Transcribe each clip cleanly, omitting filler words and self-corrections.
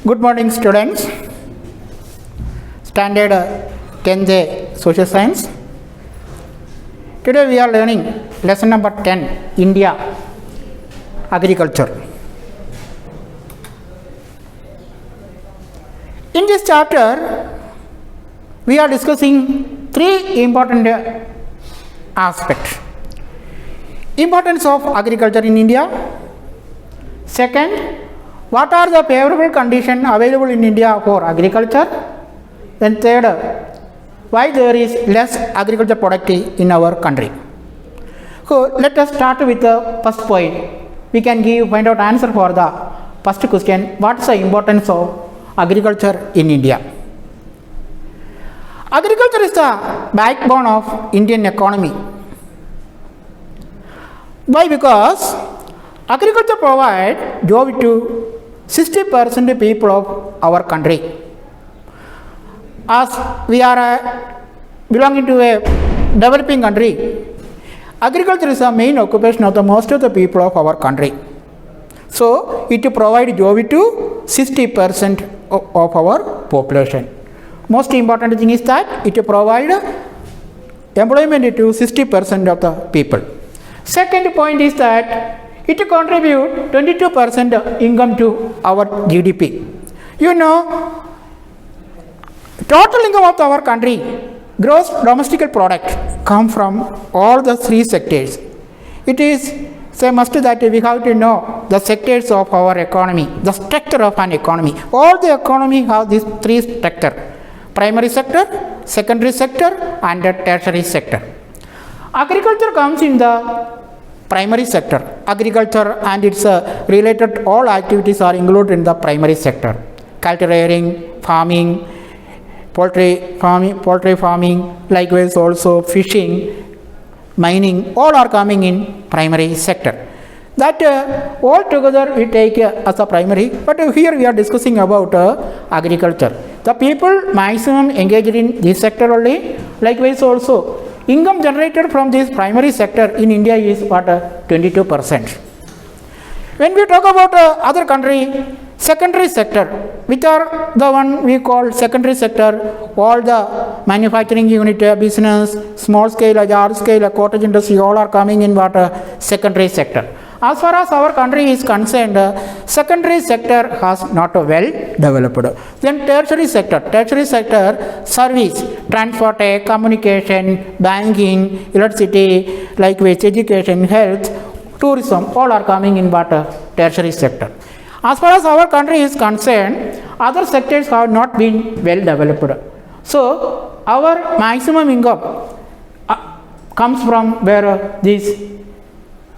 Good morning, students. Standard 10th Social Science. Today we are learning lesson number 10, India, Agriculture. In this chapter, we are discussing three important aspects. Importance of agriculture in India. Second, what are the favorable conditions available in India for agriculture? Then third, why there is less agriculture productivity in our country. So let us start with the first point. We can find out answer for the first question. What is the importance of agriculture in India? Agriculture is the backbone of Indian economy. Why? Because agriculture provides job to 60% people of our country. As we are belonging to a developing country, agriculture is the main occupation of the most of the people of our country. So it provides job to 60% of our population. Most important thing is that it provides employment to 60% of the people. Second point is that it contributes 22% income to our GDP. You know, total income of our country, gross domestic product, come from all the three sectors. It is a must that we have to know the sectors of our economy, the structure of an economy. All the economy have these three structures: primary sector, secondary sector, and the tertiary sector. Agriculture comes in the primary sector. Agriculture and its related all activities are included in the primary sector. Cattle rearing, farming, poultry farming, likewise also fishing, mining, all are coming in primary sector. That all together we take as a primary, but here we are discussing about agriculture. The people maximum engaged in this sector only. Likewise also income generated from this primary sector in India is 22%. When we talk about other country, secondary sector, which are the one we call secondary sector, all the manufacturing unit, business, small scale, large scale, cottage industry, all are coming in secondary sector. As far as our country is concerned, secondary sector has not well developed. Then tertiary sector, service, transport, communication, banking, electricity, likewise education, health, tourism, all are coming in tertiary sector. As far as our country is concerned, other sectors have not been well developed. So our maximum income comes from where this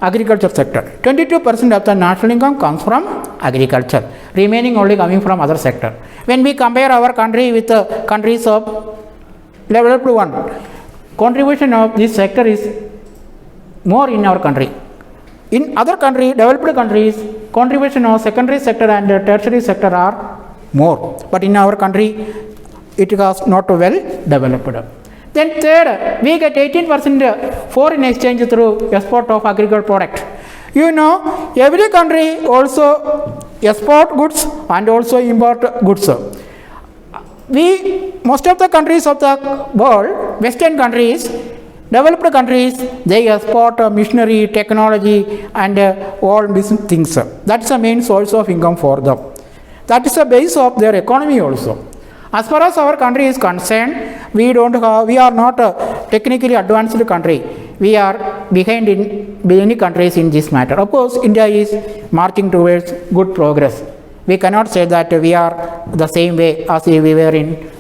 agriculture sector. 22% of the national income comes from agriculture, remaining only coming from other sector. When we compare our country with the countries of developed one, contribution of this sector is more in our country. In other country, developed countries, contribution of secondary sector and tertiary sector are more, but in our country it has not well developed. Then third, we get 18% foreign exchange through export of agricultural product. You know, every country also export goods and also import goods. Most of the countries of the world, Western countries, developed countries, they export machinery, technology and all these things. That's the main source of income for them. That is the base of their economy also. As far as our country is concerned, we are not a technically advanced country. We are behind in many countries in this matter. Of course, India is marching towards good progress. We cannot say that we are the same way as we were in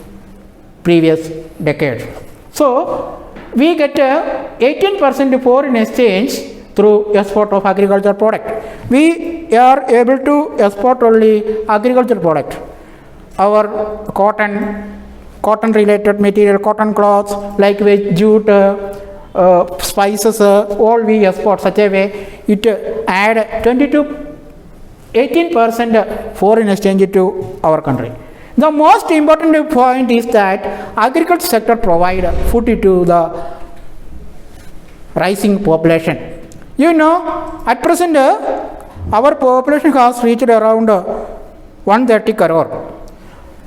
previous decades. So, we get 18% foreign exchange through export of agricultural product. We are able to export only agricultural product. Our cotton related material, cotton cloths, likewise jute, spices, all we export such a way it add 18% foreign exchange to our country. The most important point is that agriculture sector provide food to the rising population. You know, at present our population has reached around 130 crore.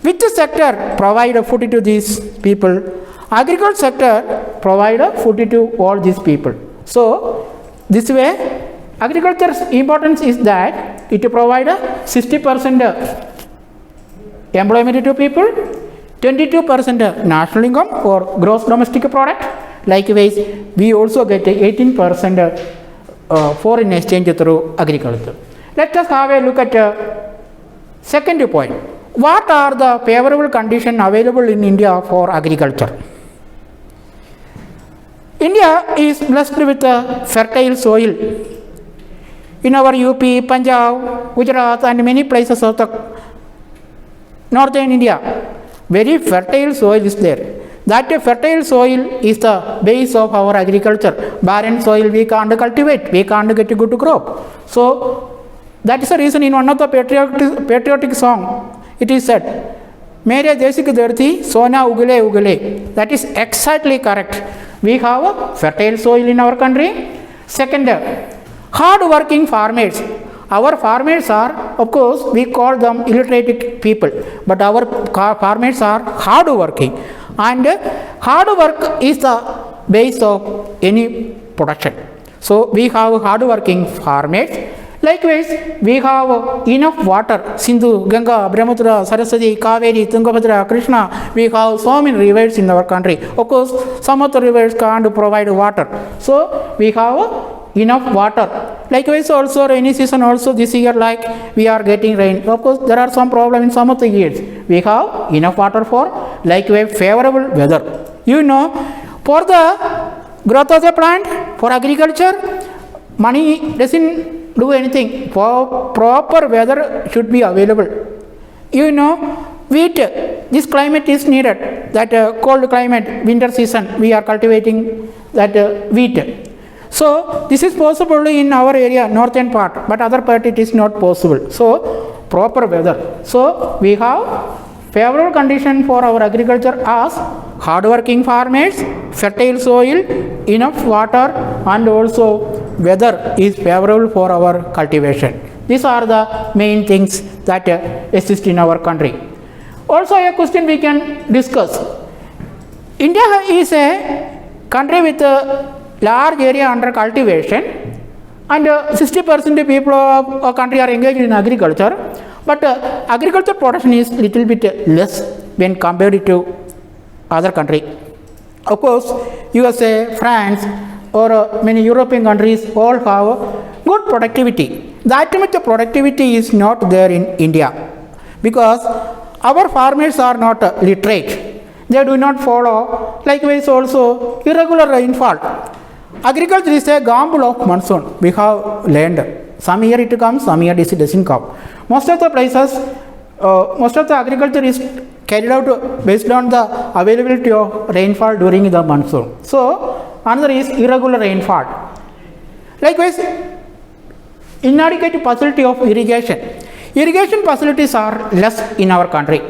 Which sector provide food to these people? Agriculture sector provide food to all these people. So this way agriculture's importance is that it provide 60% employment to people, 22% national income or gross domestic product. Likewise, we also get 18% foreign exchange through agriculture. Let us have a look at second point. What are the favorable conditions available in India for agriculture? India is blessed with a fertile soil. In our UP, Punjab, Gujarat and many places of the northern India, very fertile soil is there. That fertile soil is the base of our agriculture. Barren soil we can't cultivate, we can't get a good crop. So that is the reason in one of the patriotic song it is said, Mere Desik Dharti Sona Ugale Ugale. That is exactly correct. We have a fertile soil in our country. Second, hard working farmers. Our farmers are, of course, we call them illiterate people, but our farmers are hard working, and hard work is the base of any production. So we have hard working farmers. Likewise, we have enough water. Sindhu, Ganga, Brahmaputra, Saraswati, Kaveri, Tungabhadra, Krishna. We have so many rivers in our country. Of course, some of the rivers can't provide water. So we have enough water. Likewise, also rainy season also this year, like we are getting rain. Of course, there are some problem in some of the years. We have enough water for likewise favorable weather. You know, for the growth of the plant, for agriculture, money doesn't do anything. For proper weather should be available. You know, wheat, this climate is needed. That cold climate, winter season, we are cultivating that wheat. So this is possible in our area, northern part, but other part it is not possible. So proper weather. So we have favorable condition for our agriculture as hardworking farmers, fertile soil, enough water, and also weather is favorable for our cultivation. These are the main things that exist in our country. Also a question we can discuss. India is a country with a large area under cultivation, and 60% people of our country are engaged in agriculture, but agriculture production is little bit less when compared to other country. Of course, USA, France or many European countries all have good productivity. That much productivity is not there in India, because our farmers are not literate. They do not follow. Likewise also irregular rainfall. Agriculture is a gamble of monsoon. We have land. Some year it comes, some year it doesn't come. Most of the places, most of the agriculture is carried out based on the availability of rainfall during the monsoon. So another is irregular rainfall. Likewise, inadequate facility of irrigation. Irrigation facilities are less in our country.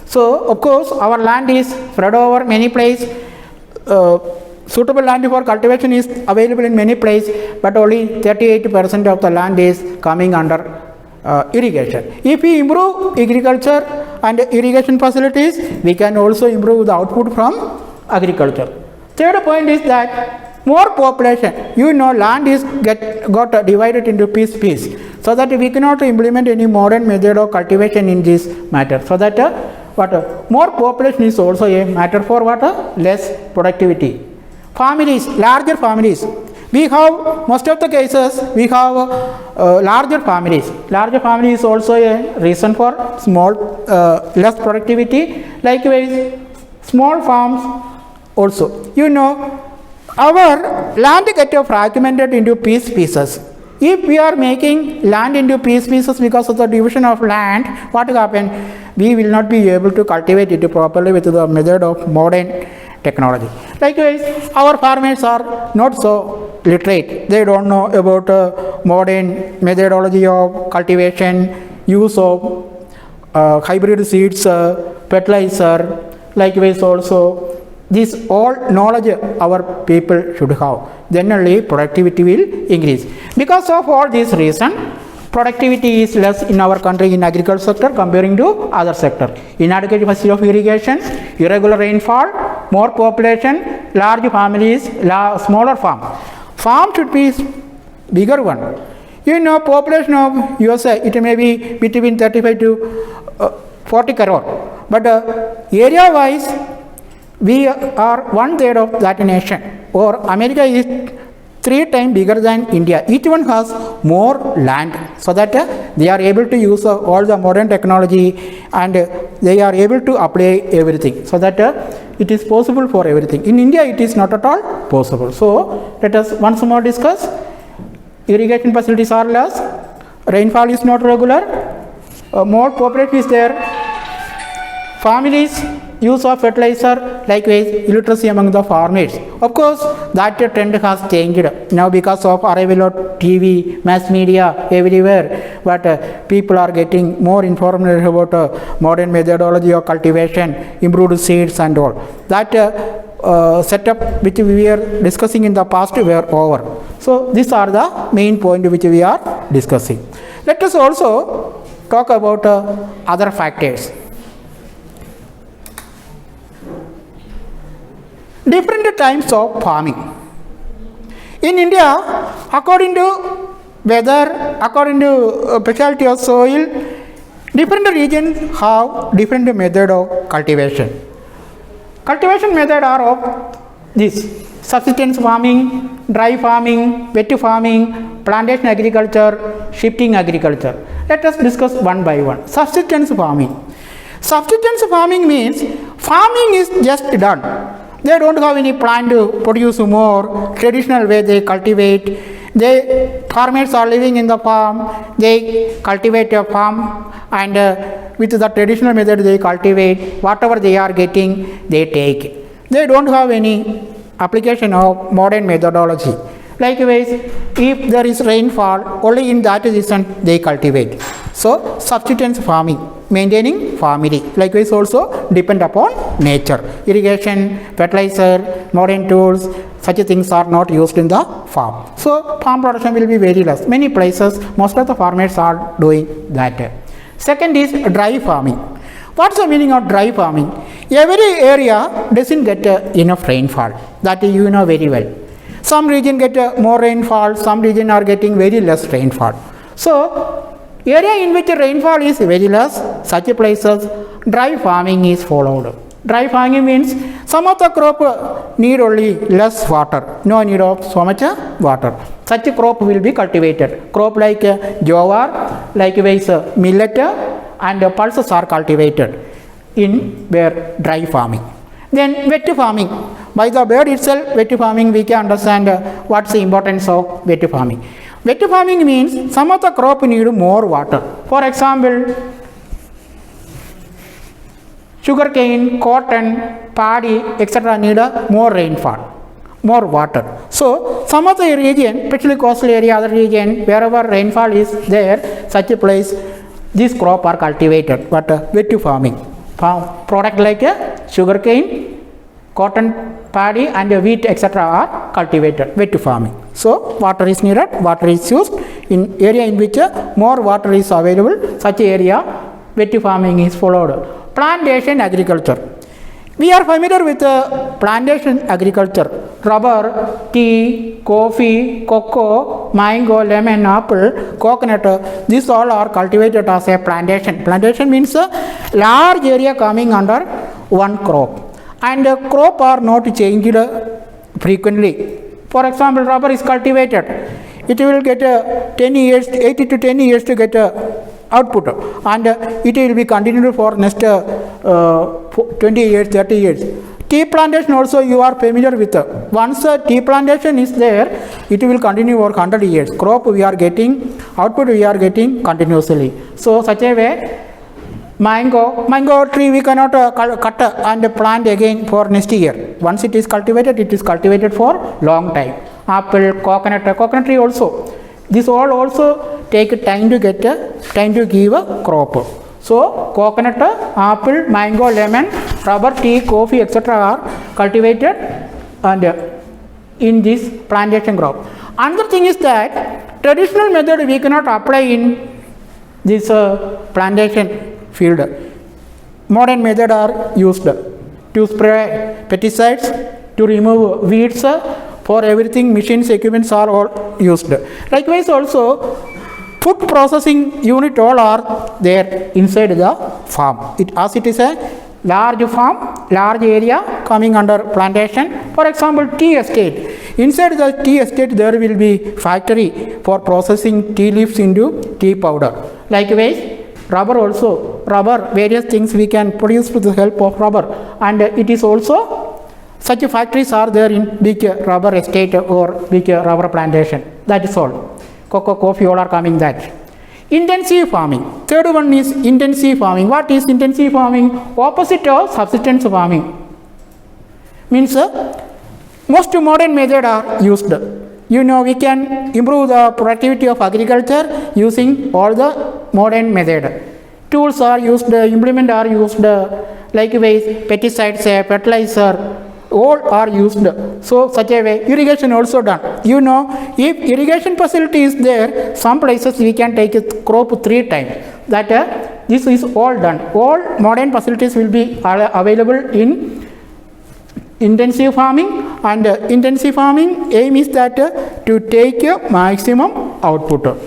So of course our land is spread over many places. Suitable land for cultivation is available in many places, but only 38% of the land is coming under irrigation. If we improve agriculture and irrigation facilities, we can also improve the output from agriculture. Third point is that more population. You know, land is got divided into piece, so that we cannot implement any modern method of cultivation in this matter. So that more population is also a matter for less productivity. Families, larger families. We have most of the cases we have larger families. Larger family is also a reason for less productivity. Likewise, small farms also. You know, our land gets fragmented into pieces. If we are making land into pieces because of the division of land, what will happen? We will not be able to cultivate it properly with the method of modern technology. Likewise, our farmers are not so literate. They don't know about modern methodology of cultivation, use of hybrid seeds, fertilizer. Likewise also, this all knowledge our people should have. Then only productivity will increase. Because of all these reasons, productivity is less in our country in agriculture sector comparing to other sector. Inadequate facility of irrigation, irregular rainfall, more population, large families, smaller farm. Farm should be bigger one. You know, population of USA, it may be between 35 to 40 crore. But area wise, we are 1/3 of that nation. Or America is 3 times bigger than India. Each one has more land, so that they are able to use all the modern technology, and they are able to apply everything, so that it is possible for everything. In India, it is not at all possible. So let us once more discuss. Irrigation facilities are less, rainfall is not regular, more population is there, families use of fertilizer, likewise illiteracy among the farmers. Of course, that trend has changed now because of arrival of TV, mass media everywhere, but people are getting more informed about modern methodology of cultivation, improved seeds and all. That setup which we were discussing in the past were over. So these are the main point which we are discussing. Let us also talk about other factors. Different types of farming. In India, according to weather, according to specialty of soil, different regions have different method of cultivation. Cultivation method are of this: subsistence farming, dry farming, wet farming, plantation agriculture, shifting agriculture. Let us discuss one by one. Subsistence farming. Subsistence farming means farming is just done. They don't have any plan to produce more. Traditional way they cultivate. Farmers are living in the farm. They cultivate a farm, and with the traditional method they cultivate. Whatever they are getting, they take. They don't have any application of modern methodology. Likewise, if there is rainfall, only in that season they cultivate. So subsistence farming, maintaining family. Likewise also depend upon nature. Irrigation, fertilizer, modern tools, such things are not used in the farm. So farm production will be very less. Many places, most of the farmers are doing that. Second is dry farming. What's the meaning of dry farming? Every area doesn't get enough rainfall. That you know very well. Some region get more rainfall, some region are getting very less rainfall. So area in which rainfall is very less, such places dry farming is followed. Dry farming means some of the crop need only less water, no need of so much water. Such crop will be cultivated. Crop like jowar, likewise millet and pulses are cultivated in where dry farming. Then wet farming. By the word itself, wet farming, we can understand what's the importance of wet farming. Wet farming means some of the crop need more water. For example, sugarcane, cotton, paddy, etc. need more rainfall, more water. So some of the region, especially coastal area, other region, wherever rainfall is there, such a place, these crop are cultivated. But wet farming, product like sugarcane, cotton, paddy and wheat, etc. are cultivated. Wet farming. So water is needed, water is used in area in which more water is available. Such area wet farming is followed. Plantation agriculture. We are familiar with plantation agriculture. Rubber, tea, coffee, cocoa, mango, lemon, apple, coconut, these all are cultivated as a plantation. Plantation means a large area coming under one crop. And crop are not changed frequently. For example, rubber is cultivated. It will get 10 years, 8 to 10 years to get output, and it will be continued for next 20 years, 30 years. Tea plantation also you are familiar with. Once a tea plantation is there, it will continue for 100 years. Crop we are getting, output we are getting continuously. So such a way, mango tree we cannot cut and plant again for next year. Once it is cultivated for long time. Apple, coconut tree also. This all also take time to give a crop. So coconut, apple, mango, lemon, rubber, tea, coffee, etc. are cultivated and in this plantation crop. Another thing is that traditional method we cannot apply in this plantation field. Modern method are used to spray pesticides, to remove weeds. For everything, machines, equipments are all used. Likewise, also food processing unit all are there inside the farm. As it is a large farm, large area coming under plantation. For example, tea estate. Inside the tea estate, there will be factory for processing tea leaves into tea powder. Likewise, rubber also. Rubber, various things we can produce with the help of rubber. And it is also, such factories are there in big rubber estate or big rubber plantation. That is all. Cocoa, coffee, all are coming that. Intensive farming. Third one is intensive farming. What is intensive farming? Opposite of subsistence farming. Means most modern methods are used. You know, we can improve the productivity of agriculture using all the modern method. Tools are used, implements are used, likewise pesticides, fertilizer, all are used. So such a way, irrigation also done. You know, if irrigation facility is there, some places we can take a crop 3 times. That this is all done. All modern facilities will be available in intensive farming, and intensive farming aim is that to take maximum output.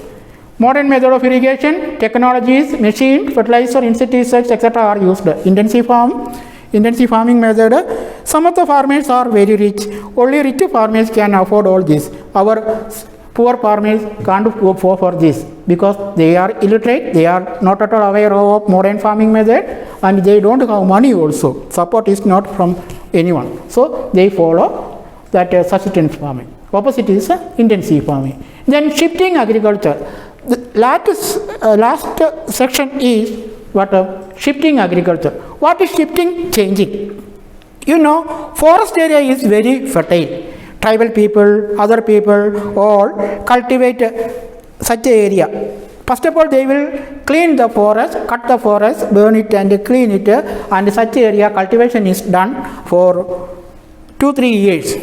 Modern method of irrigation, technologies, machine, fertilizer, insecticides, etc. are used. Intensive farming method. Some of the farmers are very rich. Only rich farmers can afford all this. Our poor farmers can't go for this because they are illiterate. They are not at all aware of modern farming method, and they don't have money also. Support is not from anyone. So they follow that subsistence farming. Opposite is intensive farming. Then shifting agriculture. The last section is what shifting agriculture. What is shifting? Changing. You know, forest area is very fertile. Tribal people, other people all cultivate such a area. First of all, they will clean the forest, cut the forest, burn it and clean it, and such area cultivation is done for 2-3 years.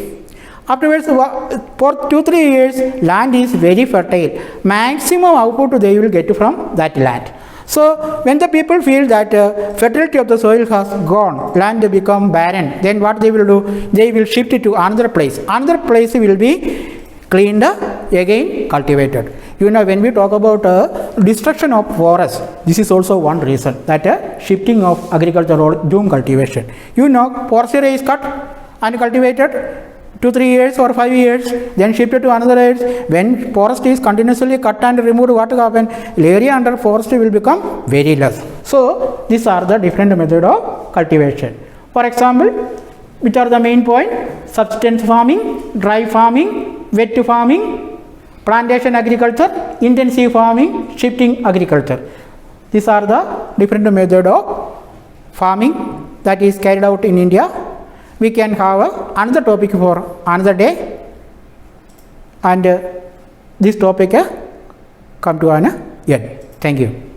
Afterwards, for 2-3 years, land is very fertile. Maximum output they will get from that land. So, when the people feel that fertility of the soil has gone, land become barren, then what they will do? They will shift it to another place. Another place will be cleaned, again cultivated. You know, when we talk about destruction of forest, this is also one reason, that shifting of agriculture or doom cultivation. You know, forest area is cut and cultivated 2-3 years or 5 years, then shifted to another area. When forest is continuously cut and removed, what will happen? Area under forest will become very less. So, these are the different methods of cultivation. For example, which are the main point? Subsistence farming, dry farming, wet farming, plantation agriculture, intensive farming, shifting agriculture. These are the different methods of farming that is carried out in India. We can have another topic for another day, and this topic come to an end. Thank you.